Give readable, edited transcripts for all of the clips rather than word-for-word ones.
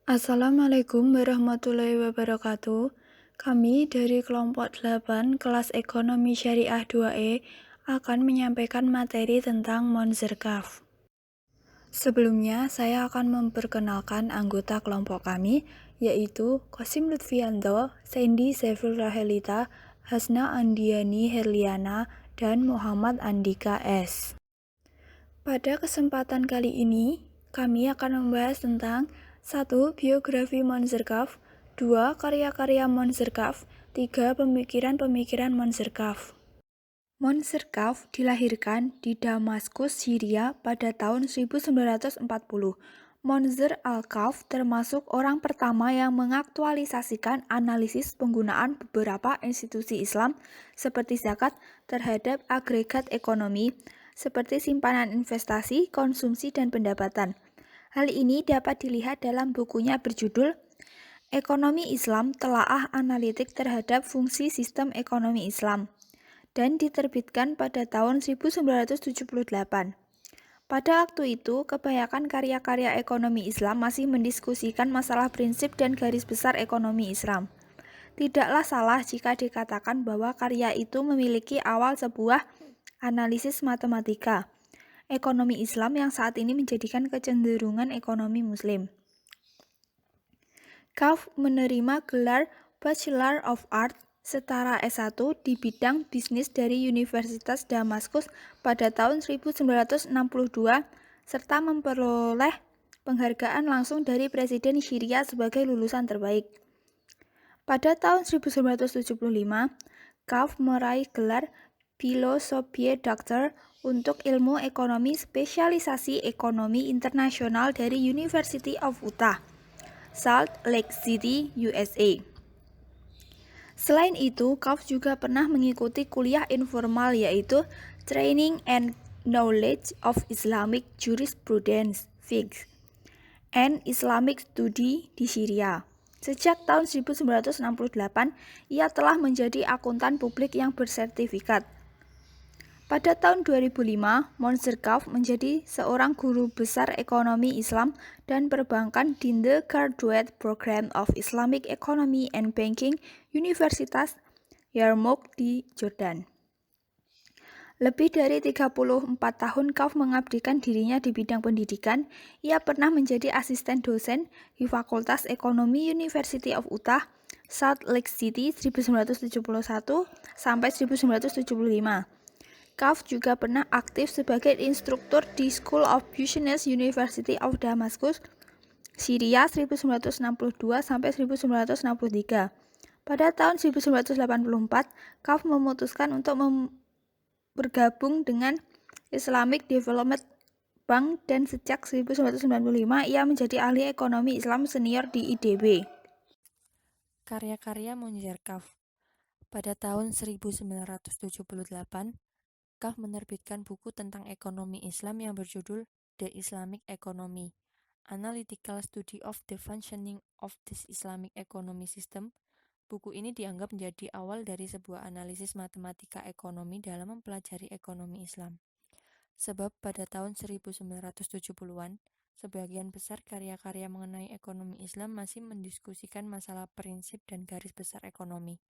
Assalamualaikum warahmatullahi wabarakatuh. Kami dari kelompok 8 kelas Ekonomi Syariah 2E akan menyampaikan materi tentang Monzerkaf. Sebelumnya, saya akan memperkenalkan anggota kelompok kami, yaitu Qasim Lutfianto, Sandy Sevil Rahelita, Hasna Andiani Herliana, dan Muhammad Andika S. Pada kesempatan kali ini, kami akan membahas tentang 1. Biografi Monzerkaf, 2. Karya-karya Monzerkaf, 3. Pemikiran-pemikiran Monzerkaf. Monzerkaf dilahirkan di Damaskus, Syria pada tahun 1940. Monzer Al-Kaf termasuk orang pertama yang mengaktualisasikan analisis penggunaan beberapa institusi Islam seperti zakat terhadap agregat ekonomi, seperti simpanan investasi, konsumsi, dan pendapatan. Hal ini dapat dilihat dalam bukunya berjudul Ekonomi Islam Telaah Analitik Terhadap Fungsi Sistem Ekonomi Islam dan diterbitkan pada tahun 1978. Pada waktu itu, kebanyakan karya-karya ekonomi Islam masih mendiskusikan masalah prinsip dan garis besar ekonomi Islam. Tidaklah salah jika dikatakan bahwa karya itu memiliki awal sebuah analisis matematika ekonomi Islam yang saat ini menjadikan kecenderungan ekonomi Muslim. Kaf menerima gelar Bachelor of Arts setara S1 di bidang bisnis dari Universitas Damaskus pada tahun 1962 serta memperoleh penghargaan langsung dari Presiden Syria sebagai lulusan terbaik. Pada tahun 1975, Kaf meraih gelar Philosophiae Doctor untuk ilmu ekonomi spesialisasi ekonomi internasional dari University of Utah, Salt Lake City, USA. Selain itu, Kaf juga pernah mengikuti kuliah informal yaitu Training and Knowledge of Islamic Jurisprudence (FIGH) and Islamic Study di Syria. Sejak tahun 1968, ia telah menjadi akuntan publik yang bersertifikat. Pada tahun 2005, Monzerkaf menjadi seorang guru besar ekonomi Islam dan perbankan di The Graduate Program of Islamic Economy and Banking Universitas Yarmouk di Jordan. Lebih dari 34 tahun Kaf mengabdikan dirinya di bidang pendidikan. Ia pernah menjadi asisten dosen di Fakultas Ekonomi University of Utah, Salt Lake City 1971 sampai 1975. Kaf juga pernah aktif sebagai instruktur di School of Business University of Damascus, Syria 1962 sampai 1963. Pada tahun 1984, Kaf memutuskan untuk bergabung dengan Islamic Development Bank dan sejak 1995 ia menjadi ahli ekonomi Islam senior di IDB. Karya-karya Monzerkaf. Pada tahun 1978, Kaf menerbitkan buku tentang ekonomi Islam yang berjudul The Islamic Economy, Analytical Study of the Functioning of this Islamic Economy System. Buku ini dianggap menjadi awal dari sebuah analisis matematika ekonomi dalam mempelajari ekonomi Islam. Sebab pada tahun 1970-an, sebagian besar karya-karya mengenai ekonomi Islam masih mendiskusikan masalah prinsip dan garis besar ekonomi.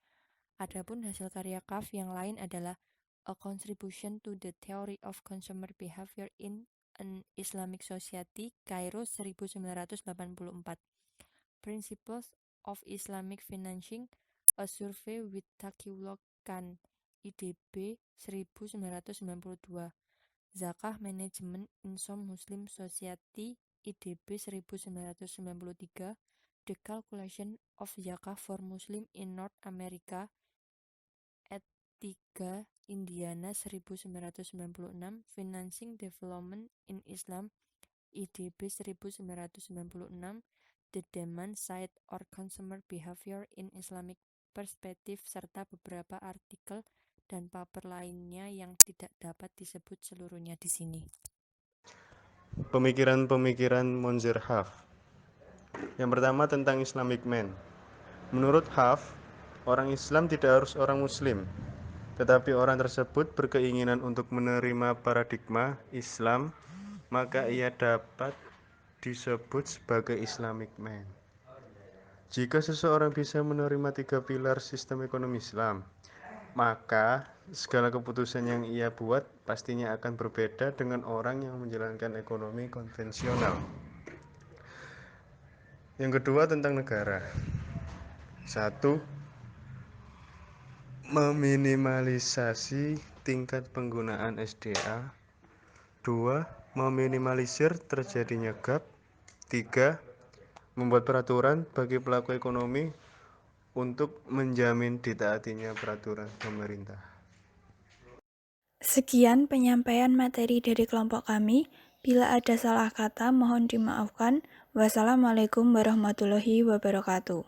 Adapun hasil karya Kaf yang lain adalah A Contribution to the Theory of Consumer Behavior in an Islamic Society, Kairo 1984. Principles of Islamic Financing, A Survey with Taqiyullah Khan, IDB 1992. Zakah Management in Some Muslim Society, IDB 1993. The Calculation of Zakah for Muslim in North America, Ed 3, Indiana 1996. Financing Development in Islam, IDB 1996. The Demand Side or Consumer Behavior in Islamic Perspective, serta beberapa artikel dan paper lainnya yang tidak dapat disebut seluruhnya di sini. Pemikiran-pemikiran Monzerkaf. Yang pertama tentang Islamic Man. Menurut Haf, orang Islam tidak harus orang Muslim, tetapi orang tersebut berkeinginan untuk menerima paradigma Islam, maka ia dapat disebut sebagai Islamic Man. Jika seseorang bisa menerima 3 pilar sistem ekonomi Islam, maka segala keputusan yang ia buat pastinya akan berbeda dengan orang yang menjalankan ekonomi konvensional. Yang kedua tentang negara. 1. Meminimalisasi tingkat penggunaan SDA. 2. Meminimalisir terjadinya gap. 3. Membuat peraturan bagi pelaku ekonomi untuk menjamin ditaatinya peraturan pemerintah. Sekian penyampaian materi dari kelompok kami. Bila ada salah kata, mohon dimaafkan. Wassalamualaikum warahmatullahi wabarakatuh.